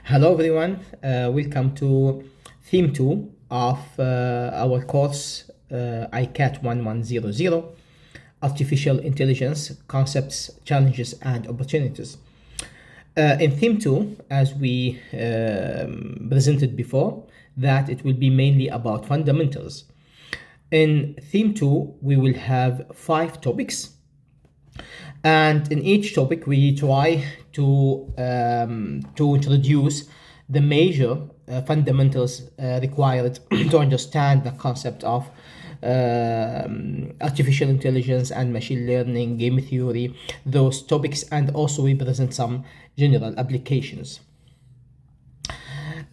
Hello everyone, welcome to theme 2 of our course ICAT1100 Artificial Intelligence Concepts, Challenges and Opportunities. In theme 2, as we presented before, that it will be mainly about fundamentals. In theme 2, we will have 5 topics, and in each topic we try to introduce the major fundamentals required to understand the concept of artificial intelligence and machine learning, game theory, those topics, and also we present some general applications.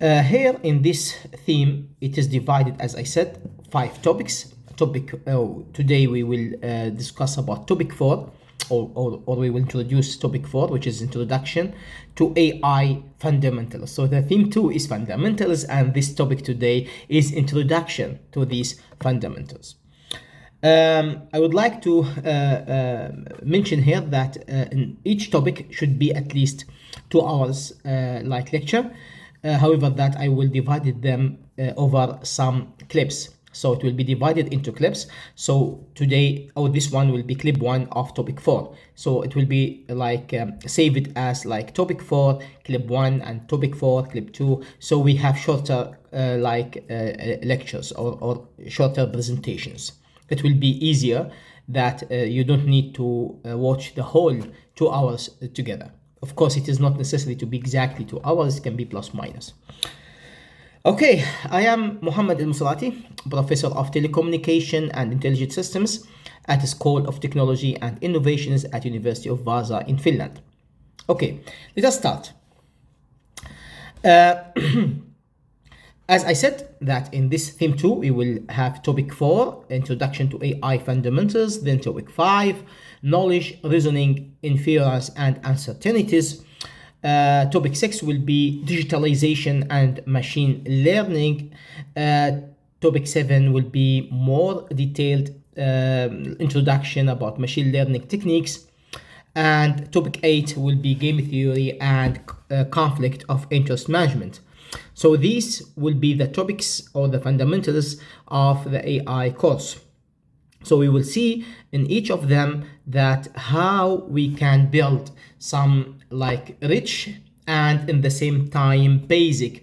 Here in this theme, it is divided, as I said, 5 topics. Today we will discuss about topic 4, or we will introduce topic 4, which is Introduction to AI Fundamentals. So the theme 2 is fundamentals, and this topic today is Introduction to these fundamentals. I would like to mention here that in each topic should be at least 2 hours like lecture. However, that I will divide them over some clips. So it will be divided into clips. So today, this one will be clip 1 of topic 4. So it will be like save it as like topic 4, clip 1, and topic 4, clip 2. So we have shorter lectures or shorter presentations. It will be easier that you don't need to watch the whole 2 hours together. Of course, it is not necessary to be exactly 2 hours, it can be plus minus. Okay, I am Mohammed Al-Musrati, Professor of Telecommunication and Intelligent Systems at the School of Technology and Innovations at University of Vaasa in Finland. Okay, let us start. As I said, that in this theme 2, we will have topic 4, Introduction to AI Fundamentals, then topic 5, Knowledge, Reasoning, Inference, and Uncertainties. Topic 6 will be Digitalization and Machine Learning. Topic 7 will be more detailed introduction about machine learning techniques. And topic 8 will be Game Theory and Conflict of Interest Management. So these will be the topics or the fundamentals of the AI course. So we will see in each of them that how we can build some like rich and in the same time basic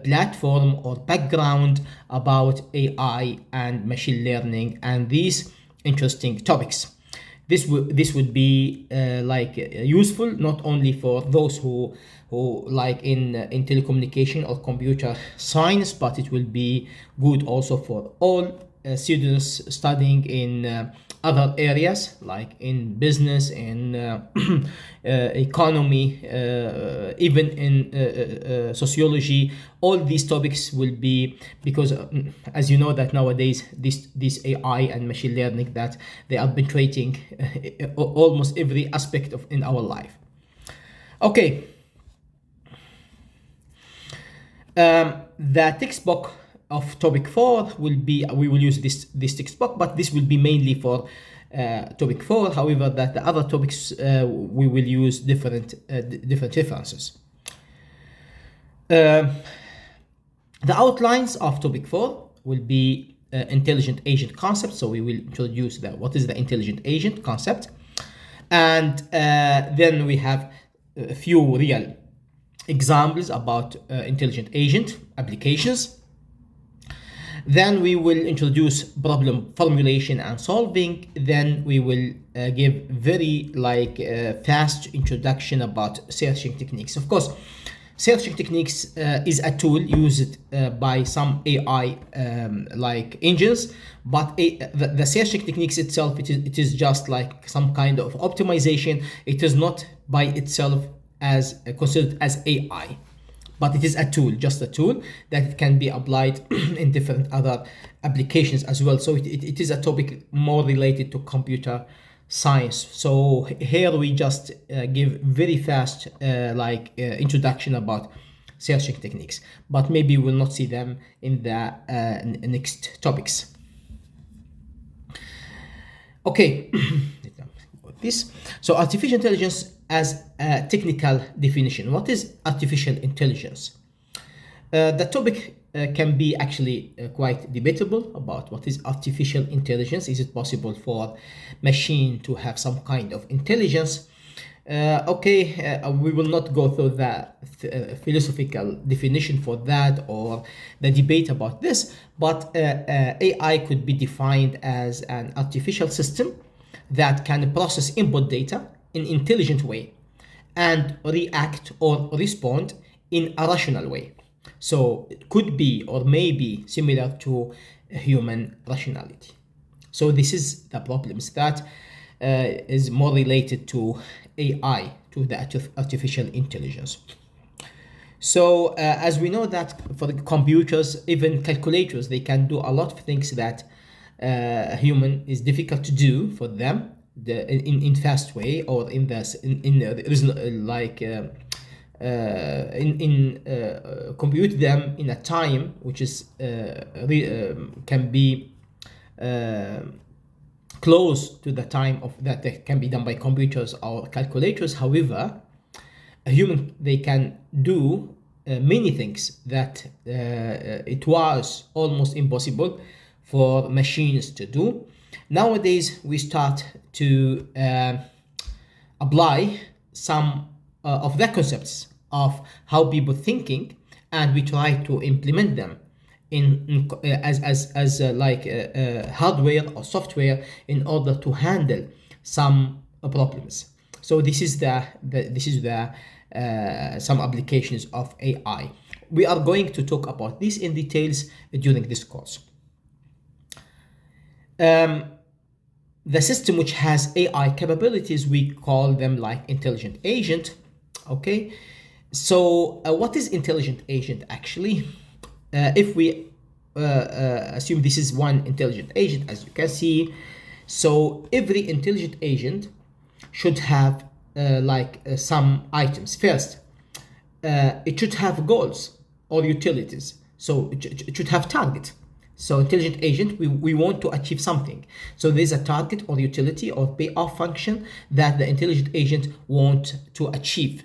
platform or background about AI and machine learning and these interesting topics. This would be useful not only for those who like in telecommunication or computer science, but it will be good also for all students studying in other areas like in business, in economy, even in sociology. All these topics will be, because as you know that nowadays this AI and machine learning, that they are penetrating almost every aspect of in our life. Okay, the textbook of topic 4 will be, we will use this textbook, but this will be mainly for topic 4. However, that the other topics we will use different references. The outlines of topic 4 will be intelligent agent concept. So we will introduce what is the intelligent agent concept, and then we have a few real examples about intelligent agent applications. Then we will introduce problem formulation and solving. Then we will give very fast introduction about searching techniques. Of course, searching techniques is a tool used by some AI engines, but the searching techniques itself, it is just like some kind of optimization. It is not by itself as considered as AI, but it is a tool, just a tool that it can be applied in different other applications as well. So it is a topic more related to computer science. So here we just give very fast introduction about searching techniques, but maybe we'll not see them in the next topics. Okay, this. So artificial intelligence as a technical definition. What is artificial intelligence? The topic can be actually quite debatable about what is artificial intelligence. Is it possible for machine to have some kind of intelligence? We will not go through the philosophical definition for that or the debate about this, but AI could be defined as an artificial system that can process input data in intelligent way and react or respond in a rational way. So it could be or may be similar to human rationality. So this is the problems that is more related to AI, to the artificial intelligence. So as we know that for the computers, even calculators, they can do a lot of things that human is difficult to do for them in fast way or in compute them in a time which is can be close to the time of that can be done by computers or calculators. However, a human, they can do many things that it was almost impossible for machines to do. Nowadays we start to apply some of the concepts of how people thinking, and we try to implement them as hardware or software in order to handle some problems. So this is the some applications of AI. We are going to talk about this in details during this course. The system which has AI capabilities, we call them like intelligent agent. Okay, so what is intelligent agent actually? If we assume this is one intelligent agent, as you can see, so every intelligent agent should have some items. First, it should have goals or utilities. So it should have target. So intelligent agent, we want to achieve something. So there's a target or utility or payoff function that the intelligent agent want to achieve.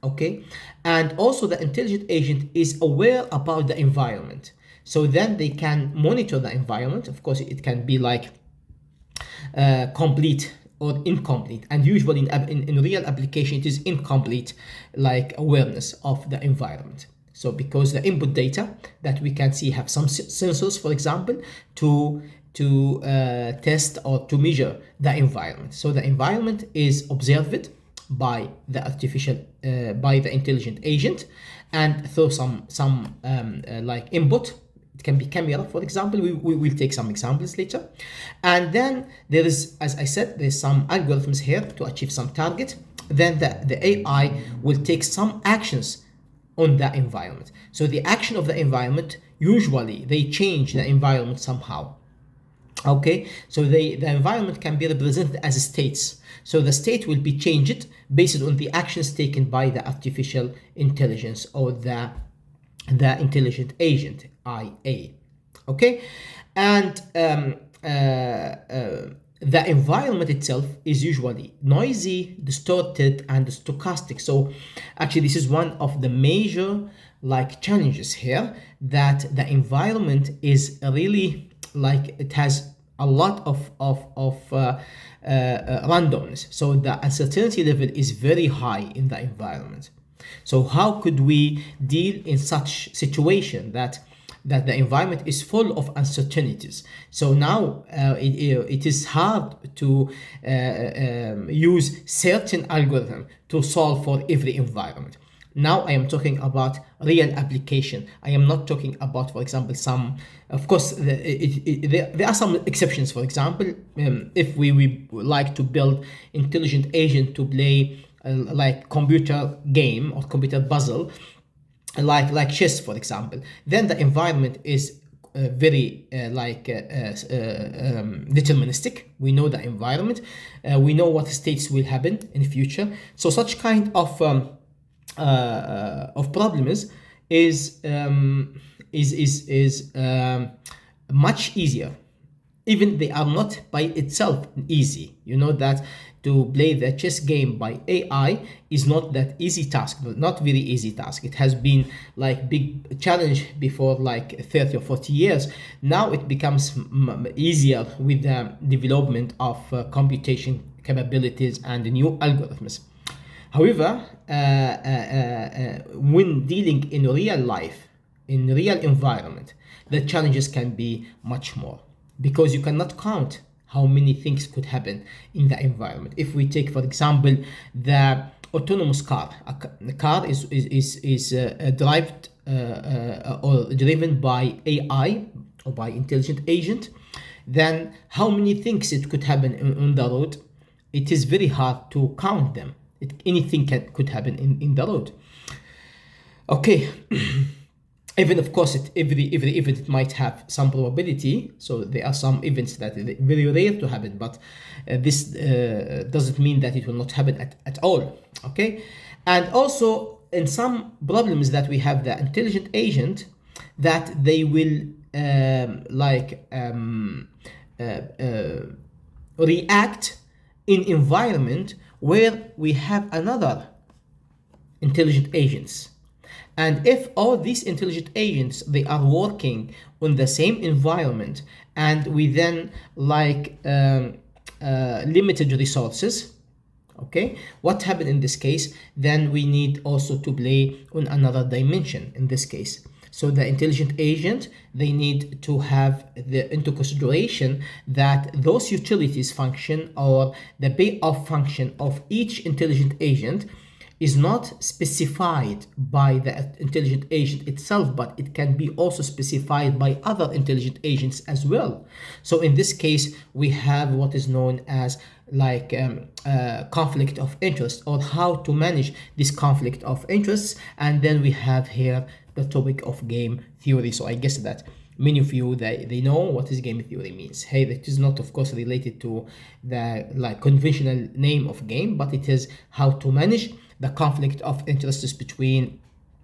Okay, and also the intelligent agent is aware about the environment. So then they can monitor the environment. Of course, it can be like complete or incomplete, and usually in real application it is incomplete, like awareness of the environment. So because the input data that we can see have some sensors, for example, to test or to measure the environment. So the environment is observed by the by the intelligent agent, and through some input. It can be camera, for example. We will take some examples later. And then there is, as I said, there's some algorithms here to achieve some target. Then the AI will take some actions on the environment. So the action of the environment, usually they change the environment somehow. Okay, so the environment can be represented as states. So the state will be changed based on the actions taken by the artificial intelligence or the intelligent agent, IA. Okay, and the environment itself is usually noisy, distorted, and stochastic. So actually this is one of the major challenges here, that the environment is really it has a lot of randomness. So the uncertainty level is very high in the environment. So how could we deal in such situation that the environment is full of uncertainties? So now it is hard to use certain algorithm to solve for every environment. Now I am talking about real application. I am not talking about, for example, of course, there are some exceptions. For example, if we like to build intelligent agent to play computer game or computer puzzle, like chess, for example, then the environment is very deterministic. We know the environment, we know what states will happen in the future. So such kind of problems is much easier. Even they are not by itself easy. You know that to play the chess game by AI is not that easy task, not very easy task. It has been like big challenge before like 30 or 40 years. Now it becomes easier with the development of computation capabilities and new algorithms. However, when dealing in real life, in real environment, the challenges can be much more, because you cannot count how many things could happen in the environment. If we take, for example, the autonomous car, the car is derived or driven by AI or by intelligent agent, then how many things it could happen on the road, it is very hard to count them. Anything could happen in the road. Okay. Even of course, every event it might have some probability. So there are some events that are very rare to happen, but this doesn't mean that it will not happen at all. Okay, and also in some problems that we have the intelligent agent, that they will react in environment where we have another intelligent agents. And if all these intelligent agents, they are working on the same environment, and we then limited resources, okay, what happened in this case? Then we need also to play on another dimension in this case. So the intelligent agent, they need to have into consideration that those utilities function, or the payoff function of each intelligent agent, is not specified by the intelligent agent itself, but it can be also specified by other intelligent agents as well. So in this case, we have what is known as conflict of interest, or how to manage this conflict of interests. And then we have here the topic of game theory. So I guess that many of you, they know what is game theory means. Hey, that is not of course related to the conventional name of game, but it is how to manage the conflict of interests between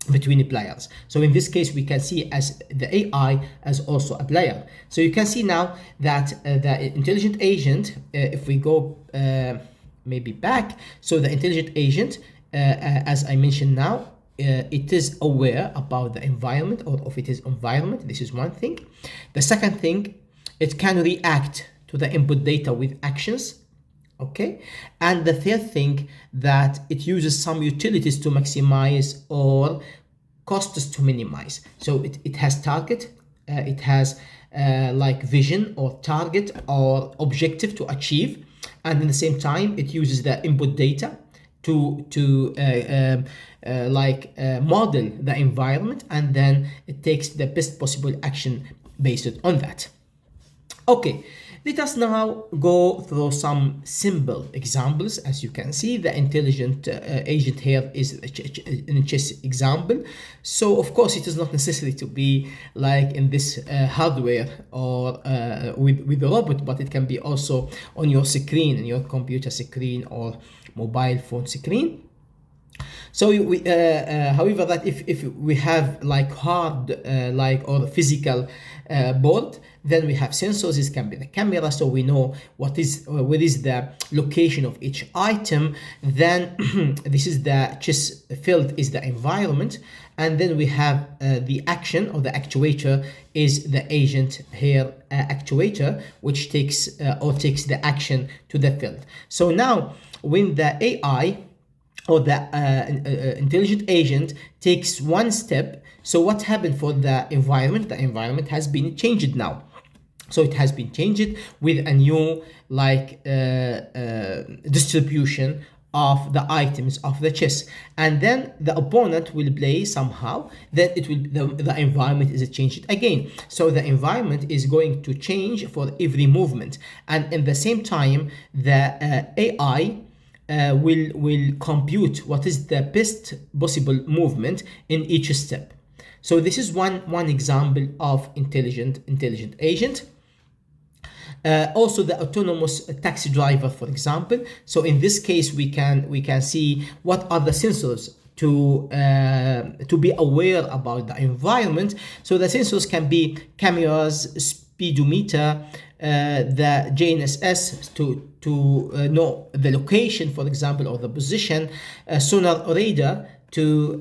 the players. So in this case, we can see as the AI as also a player. So you can see now that the intelligent agent, if we go maybe back, so the intelligent agent, as I mentioned now, it is aware about the environment, or of its environment. This is one thing. The second thing, it can react to the input data with actions. Okay, and the third thing, that it uses some utilities to maximize or costs to minimize. So it has target, it has vision or target or objective to achieve, and at the same time it uses the input data to model the environment, and then it takes the best possible action based on that. Okay, let us now go through some simple examples. As you can see, the intelligent agent here is in a chess example. So of course, it is not necessary to be like in this hardware or with the robot, but it can be also on your screen, in your computer screen or mobile phone screen. So however, that if we have hard or physical board, then we have sensors. This can be the camera, so we know where is the location of each item. Then this is the chess field, is the environment, and then we have the action, or the actuator is the agent here, actuator, which takes the action to the field. So now when the AI or the intelligent agent takes one step, so what happened for the environment? The environment has been changed now. So it has been changed with a new distribution of the items of the chess, and then the opponent will play somehow. Then it will the environment is changed again. So the environment is going to change for every movement, and in the same time the AI will compute what is the best possible movement in each step. So this is one example of intelligent agent. Also the autonomous taxi driver, for example. So in this case, we can see what are the sensors to be aware about the environment. So the sensors can be cameras, speedometer, the GNSS to know the location, for example, or the position, sonar radar to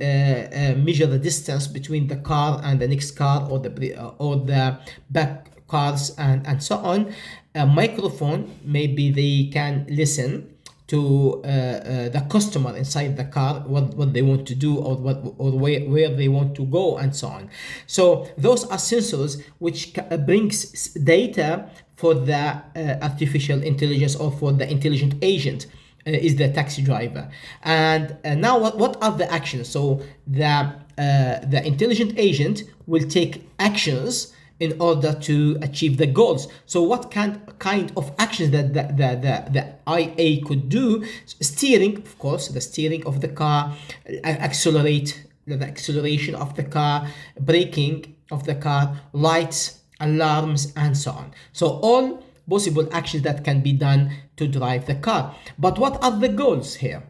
measure the distance between the car and the next car, or the back cars, and so on. A microphone, maybe they can listen to the customer inside the car, what they want to do, or where they want to go, and so on. So those are sensors which brings data for the artificial intelligence, or for the intelligent agent, is the taxi driver. And now what are the actions? So the intelligent agent will take actions in order to achieve the goals. So what kind of actions that the IA could do? Steering, of course, the steering of the car, the acceleration of the car, braking of the car, lights, alarms, and so on. So all possible actions that can be done to drive the car. But what are the goals here?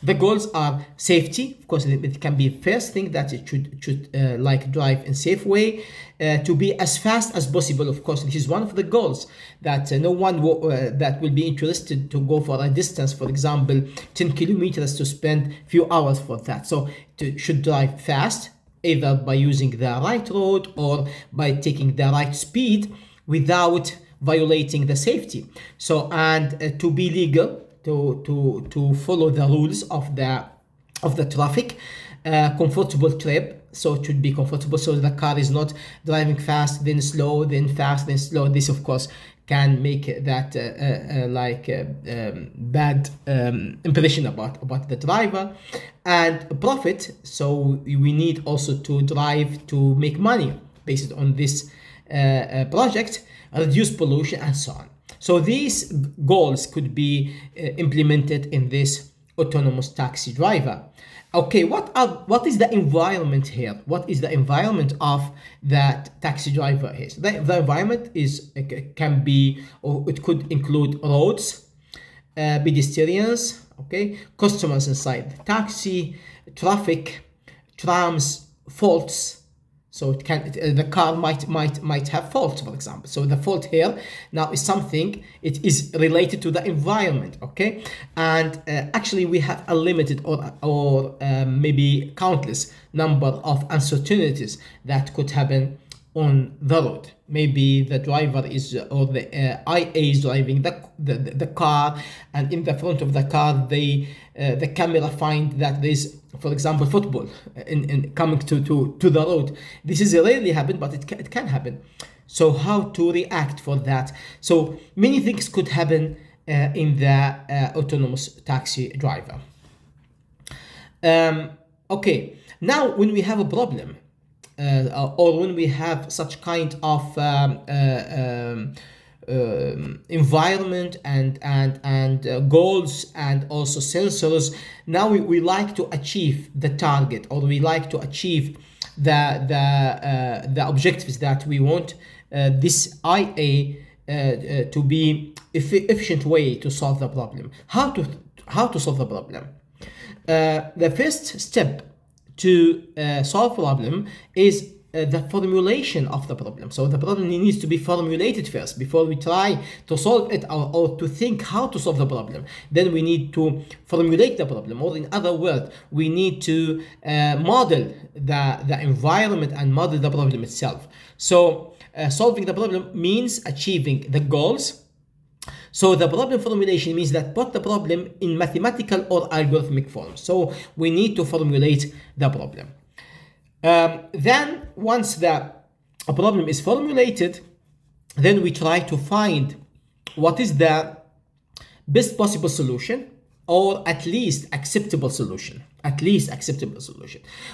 The goals are safety. Of course, it can be the first thing that it should like drive in safe way, to be as fast as possible. Of course, this is one of the goals, that no one that will be interested to go for a distance, for example, 10 kilometers, to spend few hours for that. So it should drive fast, either by using the right road or by taking the right speed without violating the safety. So, and to be legal, to follow the rules of the traffic, comfortable trip. So it should be comfortable, so the car is not driving fast, then slow, then fast, then slow. This, of course, can make that bad impression about the driver. And profit, so we need also to drive to make money based on this project, reduce pollution, and so on. So these goals could be implemented in this autonomous taxi driver. Okay, what is the environment here? What is the environment of that taxi driver is? The environment can be, or it could include roads, pedestrians, okay, customers inside the taxi, traffic, trams, faults. So the car might have faults, for example. So the fault here now is something, it is related to the environment, okay? And actually we have a limited or maybe countless number of uncertainties that could happen on the road. Maybe the driver is, or the IA is driving the car, and in the front of the car the camera find that there's, for example, football in coming to the road. This is rarely happen, but it can happen. So how to react for that? So many things could happen in the autonomous taxi driver. Okay, now when we have a problem, or when we have such kind of environment and goals, and also sensors, now we like to achieve the target, or we like to achieve the objectives that we want this IA to be efficient way to solve the problem. How to solve the problem? The first step to solve problem is the formulation of the problem. So the problem needs to be formulated first before we try to solve it, or to think how to solve the problem. Then we need to formulate the problem, or in other words, we need to model the environment and model the problem itself. So solving the problem means achieving the goals. So the problem formulation means that put the problem in mathematical or algorithmic form. So we need to formulate the problem. Then once the problem is formulated, then we try to find what is the best possible solution, or at least acceptable solution.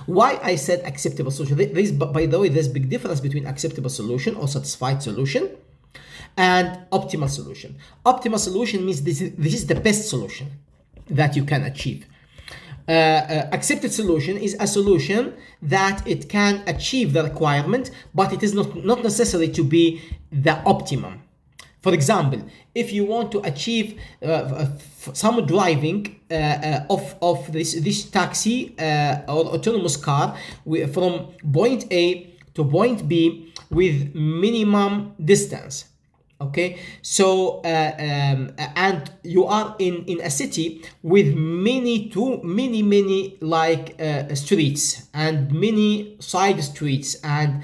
Why I said acceptable solution? By the way, there's big difference between acceptable solution or satisfied solution and optimal solution. Optimal solution means this is the best solution that you can achieve. Accepted solution is a solution that it can achieve the requirement, but it is not necessary to be the optimum. For example, if you want to achieve some driving of this taxi or autonomous car from point A to point B with minimum distance. Okay, so and you are in a city with many like streets and many side streets, and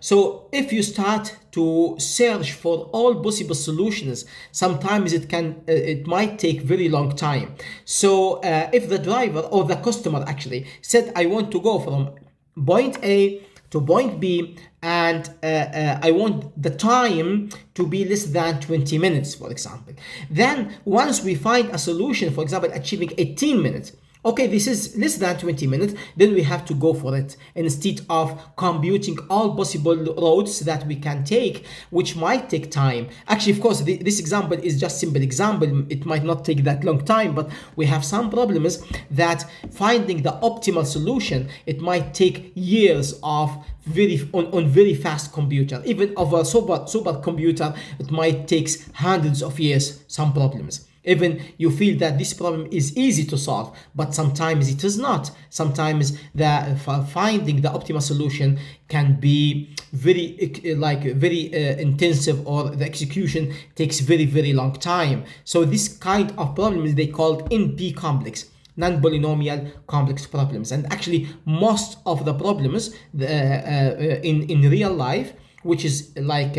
so if you start to search for all possible solutions, sometimes it might take very long time. So if the driver or the customer actually said, I want to go from point A to point B, and I want the time to be less than 20 minutes, for example. Then once we find a solution, for example, achieving 18 minutes, okay, this is less than 20 minutes, then we have to go for it instead of computing all possible roads that we can take, which might take time. Actually, of course, this example is just simple example. It might not take that long time, but we have some problems that finding the optimal solution, it might take years of very fast computer. Even of a super computer, it might take hundreds of years, some problems. Even you feel that this problem is easy to solve, but sometimes it is not. Sometimes finding the optimal solution can be very intensive, or the execution takes very long time. So this kind of problems they called NP complex, non-polynomial complex problems. And actually most of the problems in real life, which is like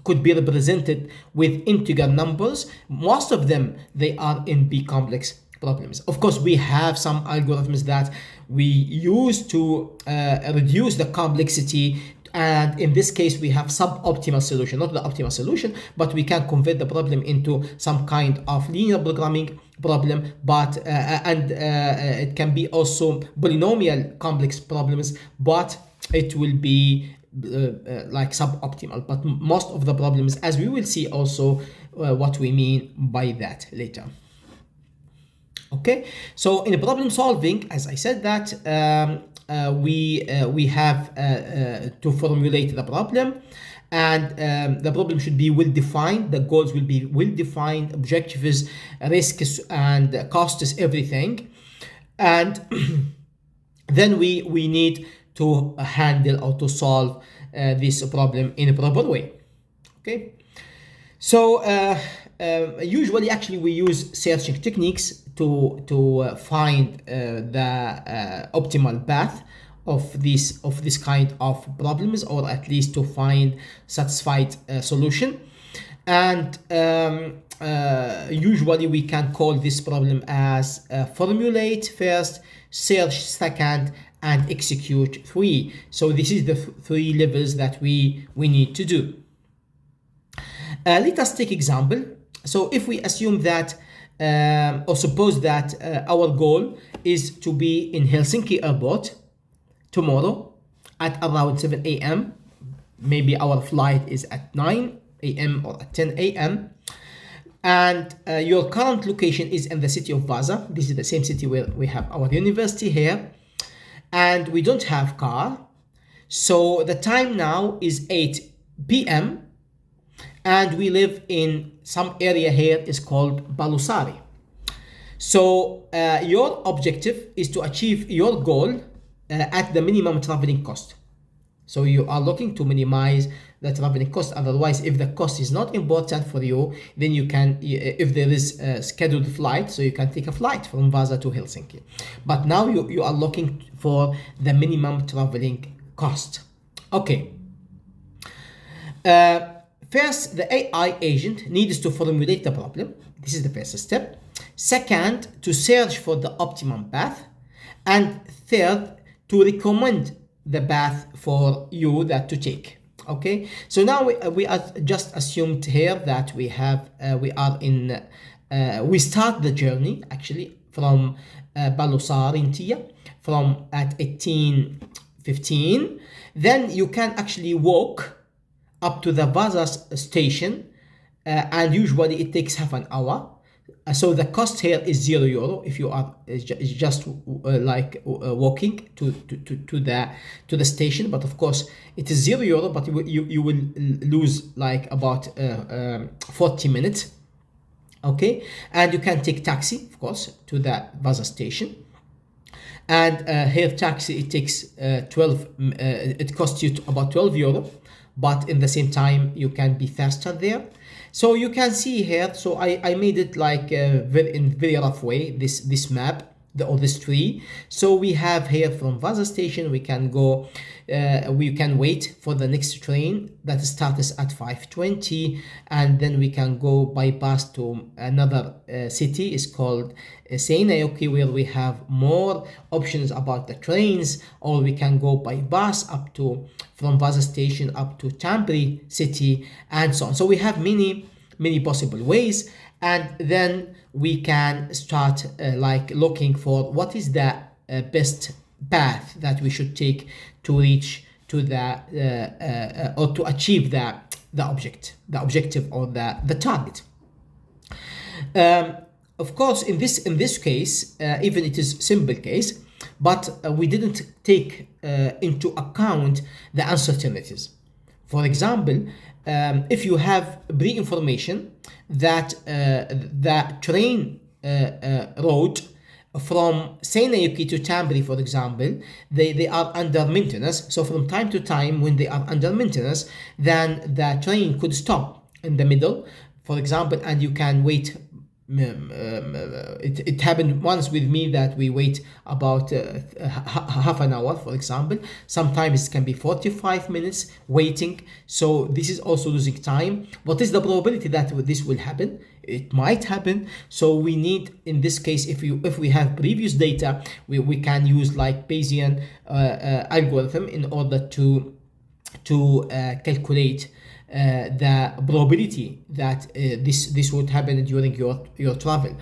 could be represented with integer numbers, most of them they are NP complex problems. Of course, we have some algorithms that we use to reduce the complexity, and in this case we have suboptimal solution, not the optimal solution, but we can convert the problem into some kind of linear programming problem. But it can be also polynomial complex problems, but it will be like suboptimal. But most of the problems, as we will see also what we mean by that later. Okay, so in problem solving, as I said that we have to formulate the problem, and the problem should be well defined, the goals will be well defined, objectives, risks and costs, everything. And then we need to handle or to solve this problem in a proper way. Okay, so usually actually we use searching techniques to find the optimal path of this kind of problems, or at least to find satisfied solution. And usually we can call this problem as formulate first, search second, and execute 3. So this is the 3 levels that we need to do. Let us take example. So if we assume that or suppose that our goal is to be in Helsinki airport tomorrow at around 7 a.m. Maybe our flight is at 9 a.m. or at 10 a.m. And your current location is in the city of Vaasa. This is the same city where we have our university here. And we don't have car. So the time now is 8 p.m. and we live in some area here is called Balusari. So your objective is to achieve your goal at the minimum traveling cost. So you are looking to minimize the traveling cost. Otherwise, if the cost is not important for you, then you can, if there is a scheduled flight, so you can take a flight from Vaasa to Helsinki. But now you are looking for the minimum traveling cost. Okay. First, the AI agent needs to formulate the problem. This is the first step. Second, to search for the optimum path. And third, to recommend the path for you that to take. Okay, so now we are just assumed here that we have we start the journey actually from Balusar in Tia from at 18:15. Then you can actually walk up to the Vaasa station, and usually it takes half an hour. So the cost here is €0 if you are just walking to the station. But of course it is €0, but you will lose like about 40 minutes. Okay, and you can take taxi, of course, to the Vaasa station. And here taxi, it takes 12, it costs you about 12 euro, but in the same time you can be faster there. So you can see here, so I made it like in very rough way, this map, or this tree. So we have here from Vaza station, we can go, we can wait for the next train that starts at 5:20, and then we can go bypass to another city. It's called Seinäjoki, where we have more options about the trains, or we can go by bus up to, from Vaza station up to Tampere city, and so on. So we have many possible ways, and then we can start like looking for what is the best path that we should take to reach to the or to achieve the objective, or the target. Of course, in this case, even it is simple case, but we didn't take into account the uncertainties. For example, if you have pre-information that the train road from Seinäjoki to Tampere, for example, they are under maintenance. So from time to time, when they are under maintenance, then the train could stop in the middle, for example, and you can wait. It happened once with me that we wait about half an hour, for example. Sometimes it can be 45 minutes waiting. So this is also losing time. What is the probability that this will happen? It might happen. So we need, in this case, if we have previous data, we can use like Bayesian algorithm in order to calculate the probability that this would happen during your travel.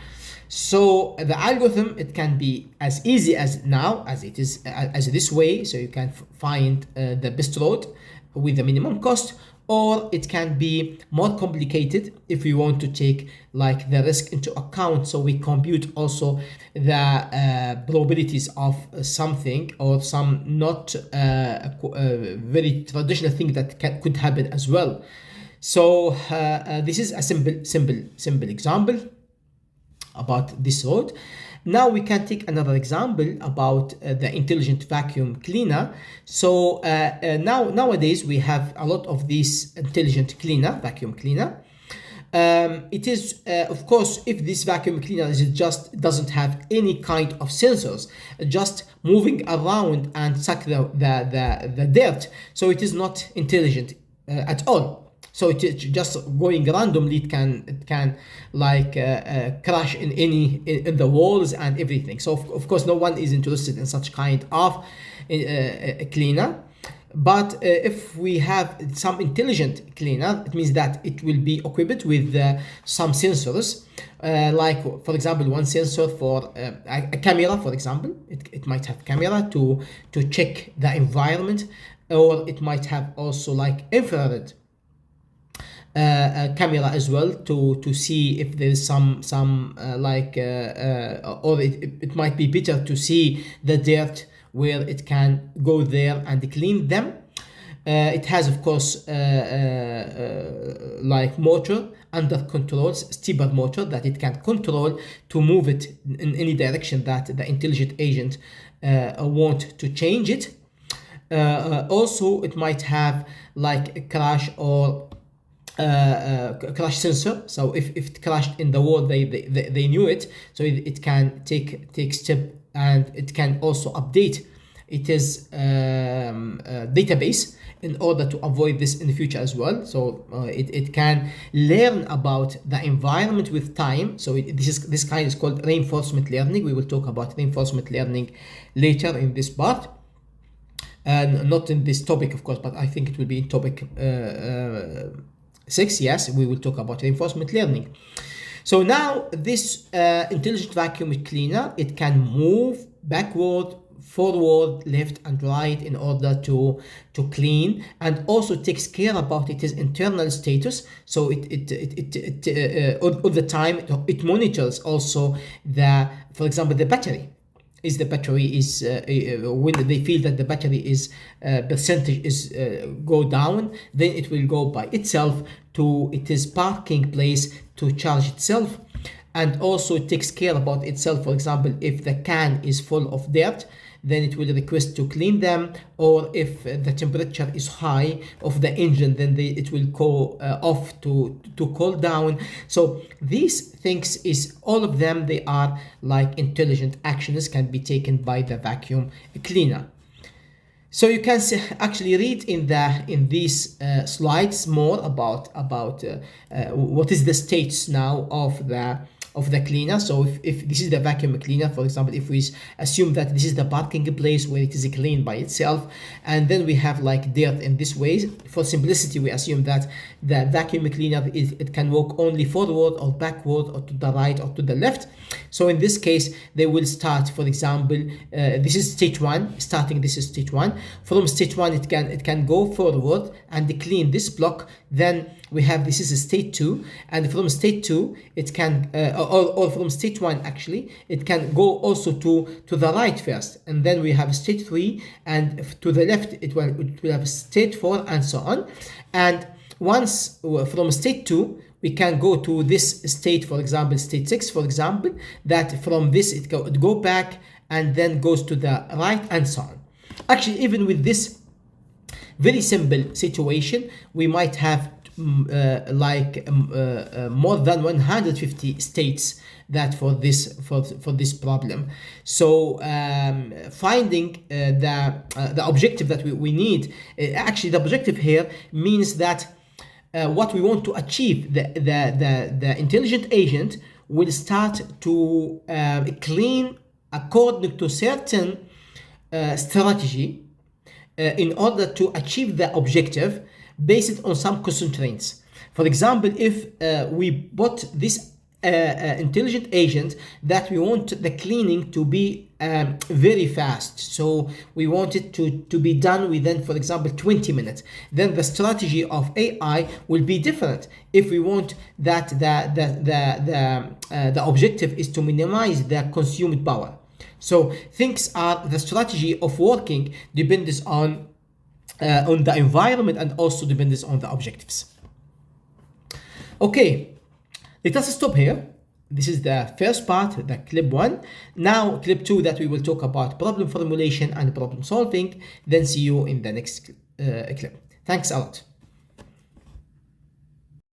So the algorithm, it can be as easy as now as it is as this way. So you can find the best road with the minimum cost, or it can be more complicated if you want to take like the risk into account. So we compute also the probabilities of something, or some not very traditional thing that could happen as well. So this is a simple example about this road. Now we can take another example about the intelligent vacuum cleaner. So nowadays we have a lot of these intelligent vacuum cleaner. It is of course, if this vacuum cleaner is just doesn't have any kind of sensors, just moving around and suck the dirt, so it is not intelligent at all. So it is just going randomly. It can like crash in the walls and everything. So of course no one is interested in such kind of cleaner. But if we have some intelligent cleaner, it means that it will be equipped with some sensors, like for example one sensor for a camera, for example. It might have camera to check the environment, or it might have also like infrared camera as well to see if there is some or it might be better to see the dirt, where it can go there and clean them. It has of course like motor under controls, stepper motor, that it can control to move it in any direction that the intelligent agent want to change it. Also it might have like a crash or crash sensor. So if it crashed in the wall, they knew it, so it can take step, and it can also update its database in order to avoid this in the future as well. So it can learn about the environment with time. So this kind is called reinforcement learning. We will talk about reinforcement learning later in this part, and not in this topic of course, but I think it will be in topic 6. Yes, we will talk about reinforcement learning. So now this intelligent vacuum cleaner, it can move backward, forward, left and right in order to clean, and also takes care about its internal status. So it all the time it monitors also for example the battery. Is the battery is when they feel that the battery is percentage is go down, then it will go by itself to its parking place to charge itself. and also it takes care about itself. For example, if the can is full of dirt, then it will request to clean them, or if the temperature is high of the engine, then it will go off to cool down. So these things is all of them, they are like intelligent actions can be taken by the vacuum cleaner. So you can actually read in these slides more about what is the status now of the cleaner. So if this is the vacuum cleaner, for example, if we assume that this is the parking place where it is cleaned by itself, and then we have like dirt in this way, for simplicity we assume that the vacuum cleaner it can walk only forward or backward or to the right or to the left. So in this case they will start, for example, this is stage 1, starting, this is stage 1. From stage 1 it can go forward and clean this block. Then we have, this is a state 2, and from state 2 it can or from state 1 actually it can go also to the right first, and then we have state 3, and to the left it will have state 4, and so on. And once from state 2 we can go to this state, for example state 6, for example, that from this it go back and then goes to the right, and so on. Actually, even with this very simple situation, we might have more than 150 states that for this problem. So finding the objective that we need, actually the objective here means that what we want to achieve, the intelligent agent will start to clean according to certain strategy in order to achieve the objective based on some constraints. For example, if we put this intelligent agent that we want the cleaning to be very fast, so we want it to be done within, for example, 20 minutes, then the strategy of AI will be different. If we want that the objective is to minimize the consumed power. So things are, the strategy of working depends on the environment and also depends on the objectives. Okay, let us stop here. This is the first part, the clip 1. Now clip 2, that we will talk about problem formulation and problem solving. Then see you in the next clip. Thanks a lot.